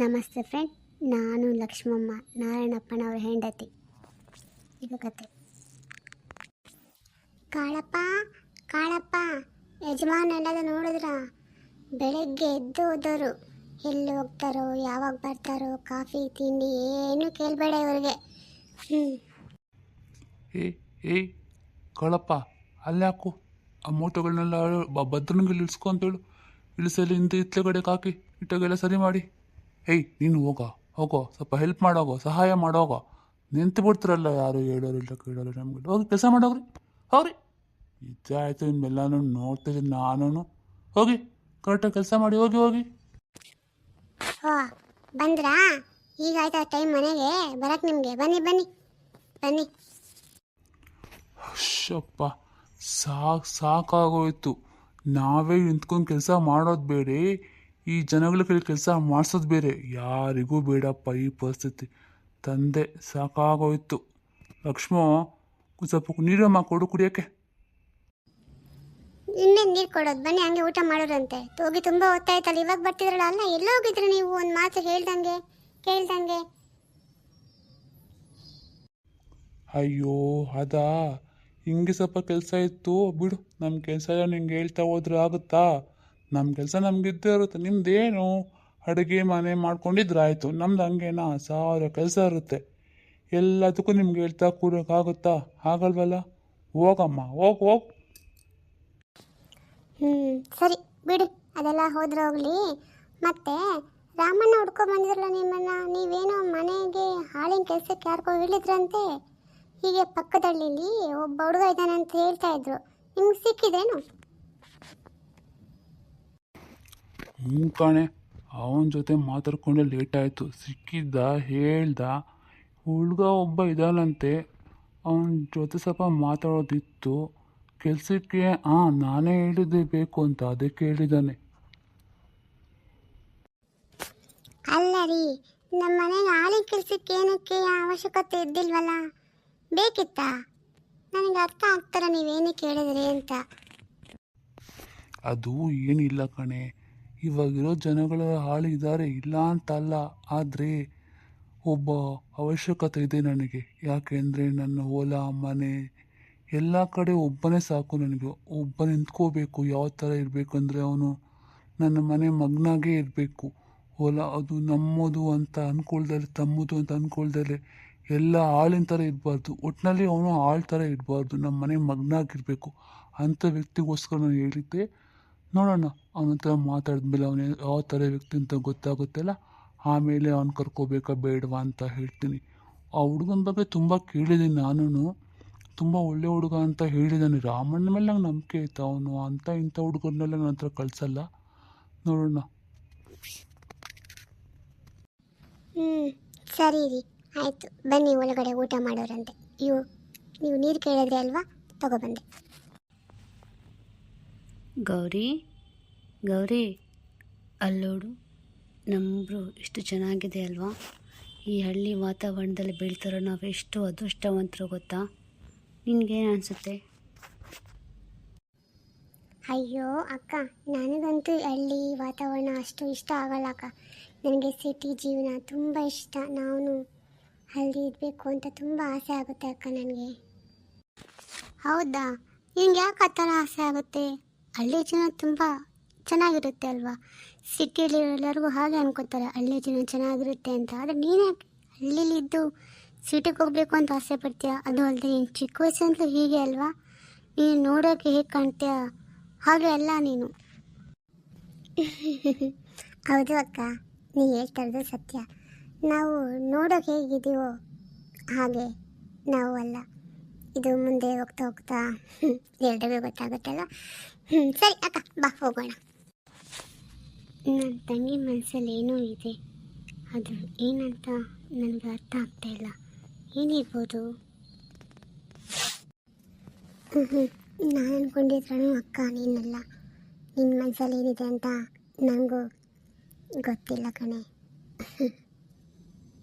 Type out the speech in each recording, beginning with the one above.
ನಮಸ್ತೆ ಫ್ರೆಂಡ್, ನಾನು ಲಕ್ಷ್ಮಮ್ಮ, ನಾರಾಯಣಪ್ಪನವ್ರ ಹೆಂಡತಿ. ಇದು ಕತೆ. ಕಾಳಪ್ಪ ಕಾಳಪ್ಪ, ಯಜಮಾನ್ ಎಲ್ಲದ ನೋಡಿದ್ರ? ಬೆಳಗ್ಗೆ ಎದ್ದು ಹೋದವರು, ಎಲ್ಲಿ ಹೋಗ್ತಾರೋ, ಯಾವಾಗ ಬರ್ತಾರೋ, ಕಾಫಿ ತಿಂಡಿ ಏನು ಕೇಳಬೇಡ ಇವ್ರಿಗೆ. ಏಯ್ ಕಾಳಪ್ಪ, ಅಲ್ಲಾಕು ಆ ಮೋಟೋಗಳನ್ನೆಲ್ಲ ಭದ್ರನಿಗೆ ಇಳಿಸ್ಕೊ ಅಂತೇಳು. ಇಳಿಸಲಿ ಹಿಂದೆ ಇತ್ಲೆ ಕಡೆಗೆ ಹಾಕಿ ಇಟ್ಟಾಗೆಲ್ಲ ಸರಿ ಮಾಡಿ. ನೀನು ಹೋಗೋ, ಸ್ವಲ್ಪ ಹೆಲ್ಪ್ ಮಾಡೋಗೋ, ಸಹಾಯ ಮಾಡೋಗೋ. ನಿಂತು ಬಿಡ್ತಾರಲ್ಲ, ಯಾರು ಹೇಳೋರಿಲ್ಲ ಕೇಳೋರು ನಮ್ಗೆ. ಹೋಗಿ ಕೆಲಸ ಮಾಡೋಗ್ರಿ, ಹೋಗ್ರಿ. ಇದಾಯ್ತು, ನಿಮ್ಮೆಲ್ಲನೂ ನೋಡ್ತಿದ್ದೀನಿ ನಾನು. ಹೋಗಿ ಕರೆಕ್ಟಾಗಿ ಕೆಲಸ ಮಾಡಿ, ಹೋಗಿ ಹೋಗಿ. ಓ, ಬಂದ್ರಾ? ಈಗ ಆಯ್ತಾ ಟೈಮ್ ಮನೆಗೆ ಬರಕ್ಕೆ ನಿಮಗೆ? ಬನ್ನಿ ಬನ್ನಿ ಬನ್ನಿ. ಅಪ್ಪಾ, ಸಾಕಾಗೋಯ್ತು. ನಾವೇ ನಿಂತ್ಕೊಂಡು ಕೆಲಸ ಮಾಡೋದು ಬೇರೆ, ಈ ಜನಗಳ ಕೈ ಕೆಲಸ ಮಾಡಿಸೋದು ಬೇರೆ. ಯಾರಿಗೂ ಬೇಡಪ್ಪ ಈ ಪರಿಸ್ಥಿತಿ. ತಂದೆ ಸಾಕಾಗೋಯ್ತು. ಲಕ್ಷ್ಮೋ, ಸ್ವಲ್ಪ ನೀರಮ್ಮ ಕೊಡು ಕುಡಿಯೋಕ್ಕೆ. ಇನ್ನೇನು ನೀರು ಕೊಡೋದು? ಬನ್ನಿ, ಹಂಗೆ ಊಟ ಮಾಡೋರಂತೆ. ಹೋಗಿ ತುಂಬ ಹೊತ್ತಾಯ್ತಲ್ಲ, ಇವಾಗ ಬರ್ತಿದ್ರಲ್ಲ. ಅಲ್ಲ, ಎಲ್ಲೋ ಹೋಗಿದ್ರಿ ನೀವು? ಒಂದು ಮಾತು ಹೇಳ್ದಂಗೆ ಕೇಳ್ದಂಗೆ. ಅಯ್ಯೋ ಅದಾ, ಹಿಂಗೆ ಸ್ವಲ್ಪ ಕೆಲಸ ಇತ್ತು ಬಿಡು. ನಮ್ಮ ಕೆಲಸ ಎಲ್ಲ ನಿಂಗೆ ಹೇಳ್ತಾ ಹೋದ್ರೆ ಆಗುತ್ತಾ? ನಮ್ಮ ಕೆಲಸ ನಮಗಿದ್ದೇ ಇರುತ್ತೆ. ನಿಮ್ದೇನು ಅಡುಗೆ ಮನೆ ಮಾಡ್ಕೊಂಡಿದ್ರೆ ಆಯಿತು. ನಮ್ದು ಹಂಗೇನಾ? 1000 ಕೆಲಸ ಇರುತ್ತೆ. ಎಲ್ಲದಕ್ಕೂ ನಿಮ್ಗೆ ಹೇಳ್ತಾ ಕೂರೋಕ್ಕಾಗುತ್ತಾ? ಆಗಲ್ವಲ್ಲ. ಹೋಗಮ್ಮ, ಹೋಗು. ಸರಿ ಬಿಡಿ, ಅದೆಲ್ಲ ಹೋದ್ರೆ ಹೋಗ್ಲಿ. ಮತ್ತೆ ರಾಮಣ್ಣ ಹುಡ್ಕೊಂಡ್ ಬಂದಿದ್ರಲ್ಲ ನಿಮ್ಮನ್ನ, ನೀವೇನೋ ಮನೆಗೆ ಹಾಳಿನ ಕೆಲಸಕ್ಕೆ ಯಾರಿಗೋ ಹೇಳಿದ್ರಂತೆ. ಹೀಗೆ ಪಕ್ಕದಳ್ಳಿಲಿ ಒಬ್ಬ ಹುಡುಗ ಇದ್ದಾನೆ ಅಂತ ಹೇಳ್ತಾ ಇದ್ರು. ನಿಮ್ಗೆ ಸಿಕ್ಕಿದೇನು? ಕಣೆ, ಅವನ ಜೊತೆ ಮಾತಾಡ್ಕೊಂಡೆ ಲೇಟ್ ಆಯಿತು. ಸಿಕ್ಕಿದ್ದ, ಹೇಳ್ದ. ಹುಡುಗ ಒಬ್ಬ ಇದ್ದಾನಂತೆ, ಅವನ ಜೊತೆ ಸ್ವಲ್ಪ ಮಾತಾಡೋದಿತ್ತು. ಕೆಲಸಕ್ಕೆ ನಾನೇ ಹೇಳಿದ್ದೆ ಬೇಕು ಅಂತ, ಅದಕ್ಕೆ ಹೇಳಿದ್ದಾನೆ. ಅಲ್ಲ ರೀ, ನಮ್ಮ ಮನೆಗೆ ಹಾಳಿನ ಕೆಲಸಕ್ಕೆ ಏನಕ್ಕೆ ಅವಶ್ಯಕತೆ ಇದ್ದಿಲ್ವಲ್ಲ? ಬೇಕಿತ್ತಾ? ನನಗೆ ಅರ್ಥ ಆಗ್ತಾರ ನೀವೇನಕ್ಕೆ ಹೇಳಿದ್ರಿ ಅಂತ. ಅದು ಏನಿಲ್ಲ ಕಣೆ, ಇವಾಗಿರೋ ಜನಗಳ ಹಾಳು ಇದ್ದಾರೆ, ಇಲ್ಲ ಅಂತಲ್ಲ. ಆದರೆ ಒಬ್ಬ ಅವಶ್ಯಕತೆ ಇದೆ ನನಗೆ. ಯಾಕೆಂದರೆ ನನ್ನ ಹೊಲ ಮನೆ ಎಲ್ಲ ಕಡೆ ಒಬ್ಬನೇ ಸಾಕು ನನಗೆ. ಒಬ್ಬ ನಿಂತ್ಕೋಬೇಕು. ಯಾವ ಥರ ಇರಬೇಕಂದ್ರೆ, ಅವನು ನನ್ನ ಮನೆ ಮಗನಾಗೇ ಇರಬೇಕು. ಹೊಲ ಅದು ನಮ್ಮದು ಅಂತ ಅಂದ್ಕೊಳ್ದಲೆ, ತಮ್ಮದು ಅಂತ ಅಂದ್ಕೊಳ್ದಲೆ, ಎಲ್ಲ ಆಳಿನ ಥರ ಇರಬಾರ್ದು. ಒಟ್ಟಿನಲ್ಲಿ ಅವನು ಆಳ್ ಥರ ಇರಬಾರ್ದು, ನಮ್ಮ ಮನೆ ಮಗನಾಗಿರಬೇಕು. ಅಂಥ ವ್ಯಕ್ತಿಗೋಸ್ಕರ ನಾನು ಹೇಳಿದ್ದೆ. ನೋಡೋಣ, ಅವನ ಹತ್ರ ಮಾತಾಡಿದ್ಮೇಲೆ ಅವನು ಯಾವ ಥರ ವ್ಯಕ್ತಿ ಅಂತ ಗೊತ್ತಾಗುತ್ತಲ್ಲ, ಆಮೇಲೆ ಅವ್ನು ಕರ್ಕೋಬೇಕಾ ಬೇಡವಾ ಅಂತ ಹೇಳ್ತೀನಿ. ಆ ಹುಡುಗನ ಬಗ್ಗೆ ತುಂಬ ಕೇಳಿದ್ದೀನಿ ನಾನು. ತುಂಬ ಒಳ್ಳೆ ಹುಡುಗ ಅಂತ ಹೇಳಿದ್ದಾನೆ. ರಾಮಣ್ಣ ಮೇಲೆ ನಂಗೆ ನಂಬಿಕೆ ಆಯ್ತು. ಅವನು ಅಂಥ ಇಂಥ ಹುಡುಗರನ್ನೆಲ್ಲ ನನ್ನ ಹತ್ರ ಕಳಿಸಲ್ಲ. ನೋಡೋಣ. ಸರಿ ರೀ, ಆಯಿತು. ಬನ್ನಿ ಒಳಗಡೆ ಊಟ ಮಾಡೋರಂತೆ. ನೀವು ನೀರು ಕೇಳಿದ್ರಿ ಅಲ್ವಾ, ತಗೊಬಂದೆ. ಗೌರಿ, ಅಲ್ಲೋಡು, ನಮ್ಮಬ್ರು ಎಷ್ಟು ಚೆನ್ನಾಗಿದೆ ಅಲ್ವಾ? ಈ ಹಳ್ಳಿ ವಾತಾವರಣದಲ್ಲಿ ಬೆಳ್ತಾರೋ ನಾವು ಎಷ್ಟು ಅದೃಷ್ಟವಂತರು ಗೊತ್ತಾ? ನಿನಗೇನು ಅನಿಸುತ್ತೆ? ಅಯ್ಯೋ ಅಕ್ಕ, ನನಗಂತೂ ಹಳ್ಳಿ ವಾತಾವರಣ ಅಷ್ಟು ಇಷ್ಟ ಆಗಲ್ಲ ಅಕ್ಕ. ನನಗೆ ಸಿಟಿ ಜೀವನ ತುಂಬ ಇಷ್ಟ. ನಾನು ಹಳ್ಳಿ ಇರಬೇಕು ಅಂತ ತುಂಬ ಆಸೆ ಆಗುತ್ತೆ ಅಕ್ಕ ನನಗೆ. ಹೌದಾ? ನಿಮ್ಗೆ ಯಾಕೆ ಆ ಥರ ಆಸೆ ಆಗುತ್ತೆ? ಹಳ್ಳಿ ಜೀವನ ತುಂಬ ಚೆನ್ನಾಗಿರುತ್ತೆ ಅಲ್ವಾ? ಸಿಟಿಯಲ್ಲಿ ಎಲ್ಲರಿಗೂ ಹಾಗೆ ಅನ್ಕೋತಾರೆ, ಹಳ್ಳಿ ಜೀವನ ಚೆನ್ನಾಗಿರುತ್ತೆ ಅಂತ. ಆದರೆ ನೀನು ಯಾಕೆ ಹಳ್ಳಿಲಿದ್ದು ಸಿಟಿಗೆ ಹೋಗ್ಬೇಕು ಅಂತ ಆಸೆ ಪಡ್ತೀಯ? ಅದು ಅಲ್ಲದೆ ನೀನು ಚಿಕ್ಕ ವಯಸ್ಸಂತಲೂ ಹೀಗೆ ಅಲ್ವಾ? ನೀನು ನೋಡೋಕ್ಕೆ ಹೇಗೆ ಕಾಣ್ತೀಯ ಹಾಗೆ ಅಲ್ಲ ನೀನು. ಹೌದು ಅಕ್ಕ, ನೀವು ಹೇಳ್ತಾ ಇರೋದು ಸತ್ಯ. ನಾವು ನೋಡೋಕೆ ಹೇಗಿದ್ದೀವೋ ಹಾಗೆ ನಾವು ಅಲ್ಲ. ಇದು ಮುಂದೆ ಹೋಗ್ತಾ ಹೋಗ್ತಾ ಎರಡವೇ ಗೊತ್ತಾಗುತ್ತಲ್ಲ. ಸರಿ ಅಕ್ಕ, ಬಾ ಹೋಗೋಣ. ನನ್ನ ತಂಗಿ ಮನಸ್ಸಲ್ಲಿ ಏನೋ ಇದೆ, ಅದು ಏನಂತ ನನಗೆ ಅರ್ಥ ಆಗ್ತಾ ಇಲ್ಲ. ಏನಿರ್ಬೋದು? ನಾನು ಅಂದ್ಕೊಂಡಿದ್ರೂ ಅಕ್ಕ ನೀನಲ್ಲ. ನಿನ್ನ ಮನಸ್ಸಲ್ಲಿ ಏನಿದೆ ಅಂತ ನನಗೂ ಗೊತ್ತಿಲ್ಲ ಕಣೆ.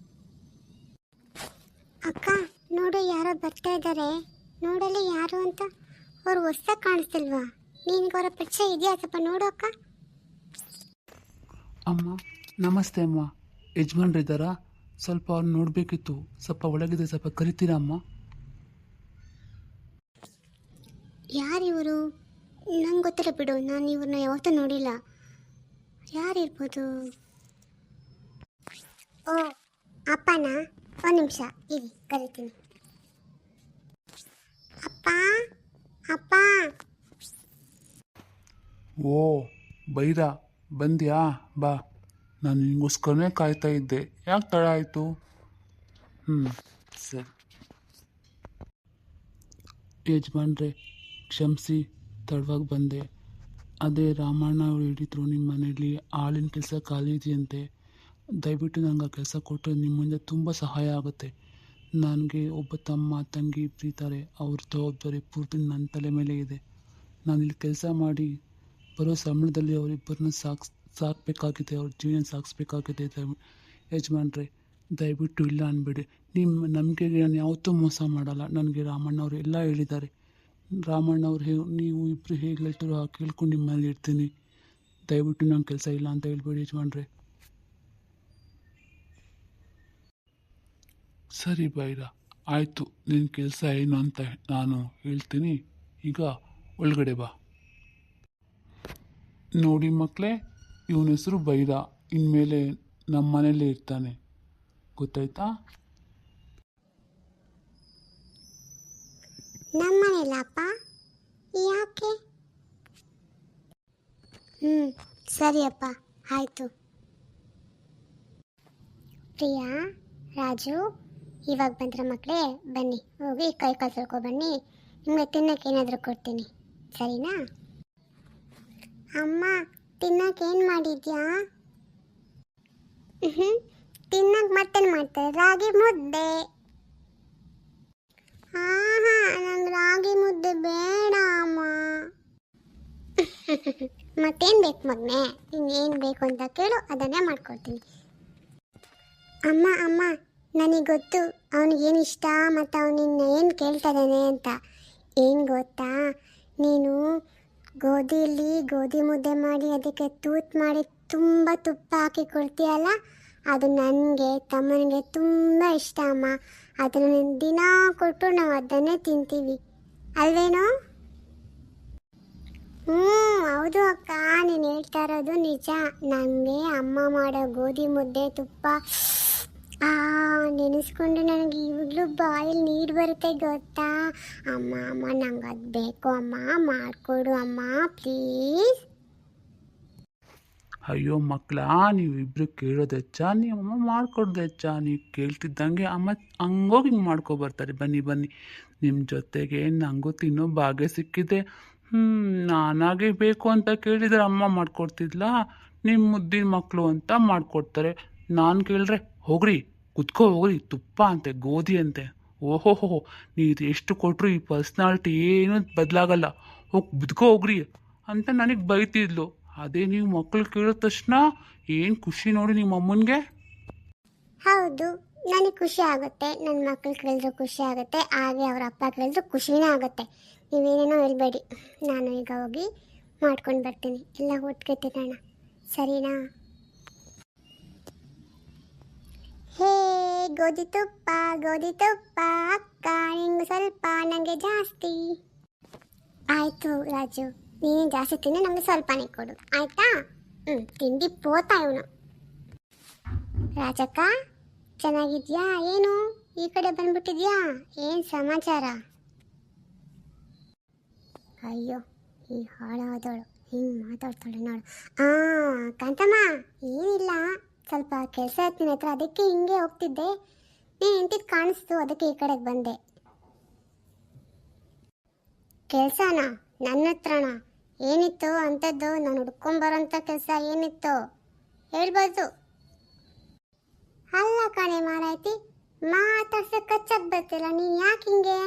ಅಕ್ಕ ನೋಡು, ಯಾರೋ ಬರ್ತಾ ಇದ್ದಾರೆ. ನೋಡಲಿ ಯಾರು ಅಂತ. ಅವ್ರು ಹೊಸ್ದಾಗಿ ಕಾಣಿಸ್ತಿಲ್ವಾ? ನಿನಗೆ ಅವರ ಪರಿಚಯ ಇದೆಯಾ? ಸ್ವಲ್ಪ ನೋಡು ಅಕ್ಕ. ಅಮ್ಮ ನಮಸ್ತೆ. ಅಮ್ಮ ಯಜಮಾನ್ರಿದ್ದಾರಾ? ಸ್ವಲ್ಪ ಅವ್ರು ನೋಡಬೇಕಿತ್ತು. ಸ್ವಲ್ಪ ಒಳಗಿದೆ, ಸ್ವಲ್ಪ ಕರಿತೀರಾ ಅಮ್ಮ? ಯಾರಿವರು? ನಂಗೆ ಗೊತ್ತಿಲ್ಲ ಬಿಡು, ನಾನು ಇವ್ರನ್ನ ಯಾವತ್ತೂ ನೋಡಿಲ್ಲ. ಯಾರಿರ್ಬೋದು? ಓ, ಅಪ್ಪನಾ? ಒಂದು ನಿಮಿಷ ಇರಿ, ಕರಿತೀನಿ. ಅಪ್ಪ, ಅಪ್ಪ. ಓ ಬೈರ, ಬಂದ್ಯಾ? ಬಾ, ನಾನು ನಿನಗೋಸ್ಕರನೇ ಕಾಯ್ತಾ ಇದ್ದೆ. ಯಾಕೆ ತಡ ಆಯಿತು? ಸರಿ. ಯಜಮಾನ್ರೆ, ಕ್ಷಮಿಸಿ, ತಡವಾಗಿ ಬಂದೆ. ಅದೇ ರಾಮಣ್ಣ ಅವರು ಹೇಳಿದ್ರು ನಿಮ್ಮ ಮನೇಲಿ ಆಳಿನ ಕೆಲಸ ಖಾಲಿ ಇದೆಯಂತೆ. ದಯವಿಟ್ಟು ನನಗೆ ಆ ಕೆಲಸ ಕೊಟ್ಟರೆ ನಿಮ್ಮಿಂದ ತುಂಬ ಸಹಾಯ ಆಗುತ್ತೆ. ನನಗೆ ಒಬ್ಬ ತಮ್ಮ ತಂಗಿ ಇಬ್ಬರು ಇದ್ದಾರೆ. ಅವ್ರ ಜವಾಬ್ದಾರಿ ಪೂರ್ತಿ ನನ್ನ ತಲೆ ಮೇಲೆ ಇದೆ. ನಾನಿಲ್ಲಿ ಕೆಲಸ ಮಾಡಿ ಬರೋ ಸಂಬಳದಲ್ಲಿ ಅವರಿಬ್ಬರನ್ನ ಸಾಕಬೇಕಾಗಿದೆ, ಅವ್ರ ಜೀವನ ಸಾಗಿಸ್ಬೇಕಾಗಿದೆ. ಯಜಮಾನ್ರೆ, ದಯವಿಟ್ಟು ಇಲ್ಲ ಅನ್ಬೇಡಿ. ನಿಮ್ಮ ನಂಬಿಕೆಗೆ ನಾನು ಯಾವತ್ತೂ ಮೋಸ ಮಾಡಲ್ಲ. ನನಗೆ ರಾಮಣ್ಣವ್ರು ಎಲ್ಲ ಹೇಳಿದ್ದಾರೆ. ರಾಮಣ್ಣವ್ರು ನೀವು ಇಬ್ಬರು ಹೇಗೆ ಹೇಳ್ತಾರೋ ಹಾಗೆ ಕೇಳ್ಕೊಂಡು ನಿಮ್ಮ ಮನೇಲಿ ಇರ್ತೀನಿ. ದಯವಿಟ್ಟು ನನ್ನ ಕೆಲಸ ಇಲ್ಲ ಅಂತ ಹೇಳ್ಬೇಡಿ ಯಜಮಾನ್ರೆ. ಸರಿ ಬೈರ, ಆಯಿತು. ನಿನ್ನ ಕೆಲಸ ಏನು ಅಂತ ನಾನು ಹೇಳ್ತೀನಿ. ಈಗ ಒಳಗಡೆ ಬಾ. ನೋಡಿ ಮಕ್ಕಳೇ, ಇವನ ಹೆಸರು ಬೈರ. ಇನ್ಮೇಲೆ ನಮ್ಮ ಮನೇಲೇ ಇರ್ತಾನೆ, ಗೊತ್ತಾಯ್ತಾ? ನಮ್ಮನೆಯಲ್ಲಪ್ಪ? ಯಾಕೆ? ಸರಿಯಪ್ಪ, ಆಯಿತು. ಪ್ರಿಯಾ, ರಾಜು, ಇವಾಗ ಬಂದ್ರೆ ಮಕ್ಕಳೇ, ಬನ್ನಿ ಹೋಗಿ ಕೈ ಕಾಲು ತೊಳ್ಕೊ ಬನ್ನಿ. ನಿಮಗೆ ತಿನ್ನಕ್ಕೆ ಏನಾದರೂ ಕೊಡ್ತೀನಿ, ಸರಿನಾ? ಅಮ್ಮ, ತಿನ್ನಕ್ಕೆ ಏನು ಮಾಡಿದ್ಯಾ? ತಿನ್ನಕ್ಕೆ ಮತ್ತೇನು ಮಾಡ್ತಾರೆ? ರಾಗಿ ಮುದ್ದೆ. ಹಾಂ, ನಂಗೆ ರಾಗಿ ಮುದ್ದೆ ಬೇಡ ಅಮ್ಮ. ಮತ್ತೇನು ಬೇಕು ಮಗನೇ? ಇನ್ನೇನು ಬೇಕು ಅಂತ ಕೇಳು, ಅದನ್ನೇ ಮಾಡ್ಕೊಡ್ತೀನಿ. ಅಮ್ಮ, ನನಗೆ ಗೊತ್ತು ಅವನಿಗೇನು ಇಷ್ಟ ಮತ್ತು ಅವನಿನ್ನ ಏನು ಕೇಳ್ತಾ ಇದ್ದಾನೆ ಅಂತ. ಏನು ಗೊತ್ತಾ, ನೀನು ಗೋಧಿ ಮುದ್ದೆ ಮಾಡಿ ಅದಕ್ಕೆ ತೂತ್ ಮಾಡಿ ತುಂಬ ತುಪ್ಪ ಹಾಕಿ ಕೊಡ್ತೀಯಲ್ಲ, ಅದು ನನಗೆ ತಮ್ಮನಿಗೆ ತುಂಬ ಇಷ್ಟ ಅಮ್ಮ. ಅದನ್ನು ನೀನು ದಿನ ಕೊಟ್ಟು ನಾವು ಅದನ್ನೇ ತಿಂತೀವಿ, ಅಲ್ವೇನೋ? ಹೌದು ಅಕ್ಕ, ನೀನು ಹೇಳ್ತಾ ಇರೋದು ನಿಜ. ನನಗೆ ಅಮ್ಮ ಮಾಡೋ ಗೋಧಿ ಮುದ್ದೆ ತುಪ್ಪ ನೆನೆಸ್ಕೊಂಡು ನನಗೆ ಇವಾಗಲೂ ಬಾಯಲ್ಲಿ ನೀರು ಬರುತ್ತೆ ಗೊತ್ತಾ? ಅಮ್ಮ ನಂಗೆ ಅದು ಬೇಕು ಅಮ್ಮ, ಮಾಡಿಕೊಡು ಅಮ್ಮ ಪ್ಲೀಸ್. ಅಯ್ಯೋ ಮಕ್ಕಳ, ನೀವಿಬ್ರು ಕೇಳೋದು ಹೆಚ್ಚ, ನೀವಮ್ಮ ಮಾಡ್ಕೊಡ್ದು ಹೆಚ್ಚ? ನೀವು ಕೇಳ್ತಿದ್ದಂಗೆ ಅಮ್ಮ ಹಂಗೋಗಿ ಹಿಂಗೆ ಮಾಡ್ಕೊಬರ್ತಾರೆ. ಬನ್ನಿ ನಿಮ್ಮ ಜೊತೆಗೆ ನನಗೂ ತಿನ್ನೋ ಭಾಗ್ಯ ಸಿಕ್ಕಿದೆ. ನಾನಾಗೆ ಬೇಕು ಅಂತ ಕೇಳಿದರೆ ಅಮ್ಮ ಮಾಡಿಕೊಡ್ತಿದ್ಲಾ? ನಿಮ್ಮ ಮುದ್ದಿನ ಮಕ್ಕಳು ಅಂತ ಮಾಡಿಕೊಡ್ತಾರೆ. ನಾನು ಕೇಳಿದ್ರೆ ಹೋಗ್ರಿ ಕುತ್ಕೋ ಹೋಗ್ರಿ, ತುಪ್ಪ ಅಂತೆ, ಗೋಧಿ ಅಂತೆ. ಓಹೋಹೋ, ನೀವು ಎಷ್ಟು ಕೊಟ್ಟರು ಈ ಪರ್ಸ್ನಾಲಿಟಿ ಏನೂ ಬದಲಾಗಲ್ಲ, ಹೋಗಿ ಬಿದ್ಕೋ ಹೋಗ್ರಿ ಅಂತ ನನಗೆ ಬೈತಿದ್ಲು. ಅದೇ ನೀವು ಮಕ್ಕಳು ಕೇಳಿದ ತಕ್ಷಣ ಏನು ಖುಷಿ ನೋಡಿ ನಿಮ್ಮ ಅಮ್ಮನಿಗೆ. ಹೌದು, ನನಗೆ ಖುಷಿ ಆಗುತ್ತೆ. ನನ್ನ ಮಕ್ಕಳು ಕೇಳಿದ್ರು ಖುಷಿ ಆಗುತ್ತೆ, ಹಾಗೆ ಅವ್ರ ಅಪ್ಪ ಕೇಳಿದ್ರು ಖುಷಿನೇ ಆಗುತ್ತೆ. ನೀವೇನೇನೋ ಹೇಳ್ಬೇಡಿ, ನಾನು ಈಗ ಹೋಗಿ ಮಾಡ್ಕೊಂಡು ಬರ್ತೀನಿ. ಎಲ್ಲ ಒಟ್ಟಿಗೆ ತಿನ್ನೋಣ, ಸರಿನಾ? ಹೇ ಗೋಧಿ ತುಪ್ಪ ಅಕ್ಕ, ನಿಂಗೆ ಸ್ವಲ್ಪ ನನಗೆ ಜಾಸ್ತಿ. ಆಯಿತು ರಾಜು, ನೀನು ಜಾಸ್ತಿ ತಿನ್ನು, ನಮಗೆ ಸ್ವಲ್ಪನೇ ಕೊಡು, ಆಯಿತಾ? ತಿಂಡಿ ಪೋತಾ ಇವನು. ರಾಜಕ್ಕ, ಚೆನ್ನಾಗಿದ್ಯಾ? ಏನು ಈ ಕಡೆ ಬಂದ್ಬಿಟ್ಟಿದ್ಯಾ? ಏನು ಸಮಾಚಾರ? ಅಯ್ಯೋ, ಈ ಹಾಳಾದವಳು ಹಿಂಗೆ ಮಾತಾಡ್ತಾಳೆ ನೋಡು. ಕಾಂತಮ್ಮ, ಏನಿಲ್ಲ, ಸ್ವಲ್ಪ ಕೆಲಸ ಆಯ್ತು ನಿನ್ನ ಹತ್ರ, ಅದಕ್ಕೆ ಹಿಂಗೆ ಹೋಗ್ತಿದ್ದೆ. ನೀನು ಎಂತಿದ್ದು ಕಾಣಿಸ್ತು, ಅದಕ್ಕೆ ಈ ಕಡೆಗೆ ಬಂದೆ. ಕೆಲಸನಾ? ನನ್ನ ಹತ್ರನಾ? ಏನಿತ್ತು ಅಂಥದ್ದು? ನಾನು ಹುಡ್ಕೊಂಬರೋಂಥ ಕೆಲಸ ಏನಿತ್ತು ಹೇಳ್ಬೋದು. ಅಲ್ಲ ಕಣೆ ಮಾರಾಯ್ತಿ, ಮಾತಾಡ್ಸೋಕೆ ಕಚ್ಚಾಗಿ ಬರ್ತಿಲ್ಲ. ನೀನು ಯಾಕೆ ಹಿಂಗೆ?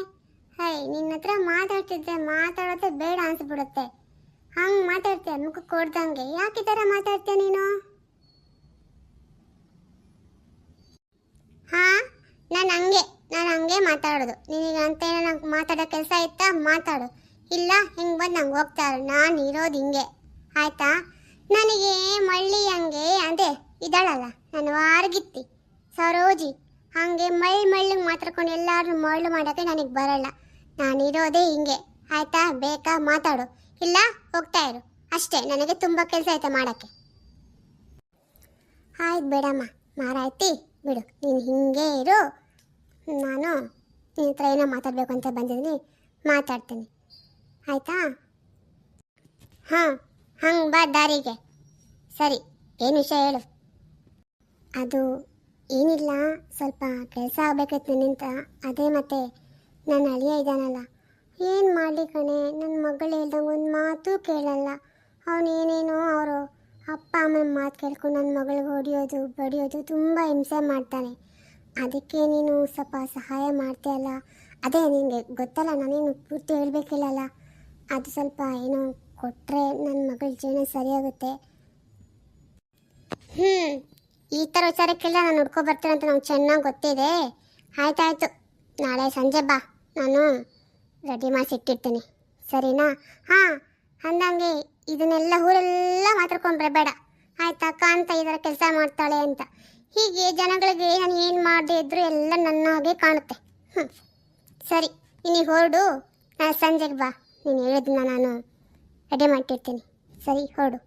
ನಿನ್ನ ಹತ್ರ ಮಾತಾಡ್ತಿದ್ದೆ, ಮಾತಾಡೋದೇ ಬೇಡ ಅನ್ಸ್ಬಿಡುತ್ತೆ. ಹಂಗೆ ಮಾತಾಡ್ತೀಯ ಮುಖ ಕೊಡ್ದಂಗೆ. ಯಾಕೆ ಈ ಥರ ಮಾತಾಡ್ತೀಯ ನೀನು? ನಾನು ಹಂಗೆ ಮಾತಾಡೋದು. ನಿನಗೆ ಅಂತ ಏನೋ ನಂಗೆ ಮಾತಾಡೋ ಕೆಲಸ ಇತ್ತಾ? ಮಾತಾಡು, ಇಲ್ಲ ಹಿಂಗೆ ಬಂದು ನಂಗೆ ಹೋಗ್ತಾ ಇರು. ನಾನು ಇರೋದು ಹಿಂಗೆ, ಆಯಿತಾ? ನನಗೆ ಮಳ್ಳಿ ಹಂಗೆ ಅದೇ ಇದ್ದಾಳಲ್ಲ ನನ್ನ ವಾರಗಿತ್ತಿ ಸರೋಜಿ ಹಾಗೆ ಮಳ್ಳಂಗೆ ಮಾತಾಡ್ಕೊಂಡು ಎಲ್ಲರೂ ಮಳ್ಳು ಮಾಡೋಕ್ಕೆ ನನಗೆ ಬರಲ್ಲ. ನಾನಿರೋದೇ ಹಿಂಗೆ, ಆಯ್ತಾ? ಬೇಕಾ ಮಾತಾಡು, ಇಲ್ಲ ಹೋಗ್ತಾ ಇರು ಅಷ್ಟೇ. ನನಗೆ ತುಂಬ ಕೆಲಸ ಆಯ್ತಾ ಮಾಡೋಕ್ಕೆ. ಆಯ್ತು ಬೇಡಮ್ಮ, ಮಾರಾಯ್ತಿ ಬಿಡು, ನೀನು ಹಿಂಗೆ ಇರು. ನಾನು ನಿನ್ನ ಹತ್ರ ಏನೋ ಮಾತಾಡಬೇಕು ಅಂತ ಬಂದಿದ್ದೀನಿ, ಮಾತಾಡ್ತೀನಿ ಆಯಿತಾ? ಹಾಂ, ಹಂಗೆ ಬಾ ದಾರಿಗೆ. ಸರಿ, ಏನು ವಿಷಯ ಹೇಳು. ಅದು ಏನಿಲ್ಲ, ಸ್ವಲ್ಪ ಕೆಲಸ ಆಗಬೇಕಿತ್ತು ನಿನ್ನಿಂದ. ಅದೇ ಮತ್ತೆ ನನ್ನ ಅಳಿಯ ಇದ್ದಾನಲ್ಲ, ಏನು ಮಾಡಲಿ ಕಣೆ, ನನ್ನ ಮಗಳು ಹೇಳ್ದಂಗೆ ಒಂದು ಮಾತು ಕೇಳಲ್ಲ. ಅವನೇನೇನೋ ಅವರು ಅಪ್ಪ ಅಮ್ಮನ ಮಾತು ಕೇಳ್ಕೊಂಡು ನನ್ನ ಮಗಳಿಗೆ ಹೊಡಿಯೋದು ಬಡಿಯೋದು ತುಂಬ ಹಿಂಸೆ ಮಾಡ್ತಾನೆ. ಅದಕ್ಕೆ ನೀನು ಸ್ವಲ್ಪ ಸಹಾಯ ಮಾಡ್ತೀಯಲ್ಲ, ಅದೇ ನಿನಗೆ ಗೊತ್ತಲ್ಲ, ನಾನೇನು ಪೂರ್ತಿ ಹೇಳಬೇಕಿಲ್ಲಲ್ಲ, ಅದು ಸ್ವಲ್ಪ ಏನೋ ಕೊಟ್ಟರೆ ನನ್ನ ಮಗಳ ಜೀವನ ಸರಿಯಾಗುತ್ತೆ. ಈ ಥರ ವಿಚಾರಕ್ಕೆಲ್ಲ ನಾನು ಹುಡ್ಕೊ ಬರ್ತೀನಿ ಅಂತ ನಂಗೆ ಚೆನ್ನಾಗಿ ಗೊತ್ತಿದೆ. ಆಯ್ತಾಯ್ತು, ನಾಳೆ ಸಂಜೆ ಬಾ, ನಾನು ರೆಡಿ ಮಾಡಿಸಿಟ್ಟಿರ್ತೀನಿ, ಸರಿನಾ? ಹಾಂ, ಅಂದಂಗೆ ಇದನ್ನೆಲ್ಲ ಊರೆಲ್ಲ ಮಾತಾಡ್ಕೊಂಡು ಬರಬೇಡ, ಆಯ್ತಾ? ಅಕ್ಕ ಅಂತ ಈ ಥರ ಕೆಲಸ ಮಾಡ್ತಾಳೆ ಅಂತ. ಹೀಗೆ ಜನಗಳಿಗೆ ನಾನು ಏನು ಮಾಡದೆ ಇದ್ದರೂ ಎಲ್ಲ ನನ್ನ ಹಾಗೆ ಕಾಣುತ್ತೆ. ಸರಿ, ನೀನು ಹೊರಡು, ನಾಳೆ ಸಂಜೆಗೆ ಬಾ, ನೀನು ಹೇಳಿದ್ನ ನಾನು ರೆಡಿ ಮಾಡಿಟ್ಟಿರ್ತೀನಿ. ಸರಿ, ಹೊರಡು.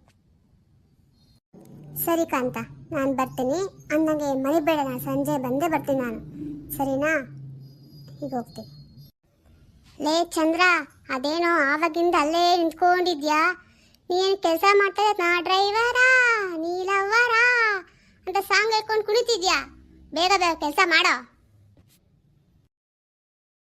ಸರಿ ಕಾಂತ, ನಾನು ಬರ್ತೀನಿ. ಅಂದಂಗೆ ಮರಿಬೇಡ, ನಾನು ಸಂಜೆ ಬಂದೇ ಬರ್ತೀನಿ ನಾನು, ಸರಿನಾ? ಈಗ ಹೋಗ್ತೀನಿ. ಲೇ ಚಂದ್ರ, ಅದೇನೋ ಆವಾಗಿಂದ ಅಲ್ಲೇ ನಿಂತ್ಕೊಂಡಿದ್ಯಾ? ನೀನು ಕೆಲಸ ಮಾಡ್ತಾ ನಾ ಡ್ರೈವರಾ ನೀಲವ್ವರಾ ಅಂತ ಸಾಂಗ್ ಹೇಳ್ಕೊಂಡು ಕುಣಿತಿದ್ಯಾ? ಬೇಗ ಬೇಗ ಕೆಲಸ ಮಾಡೋ.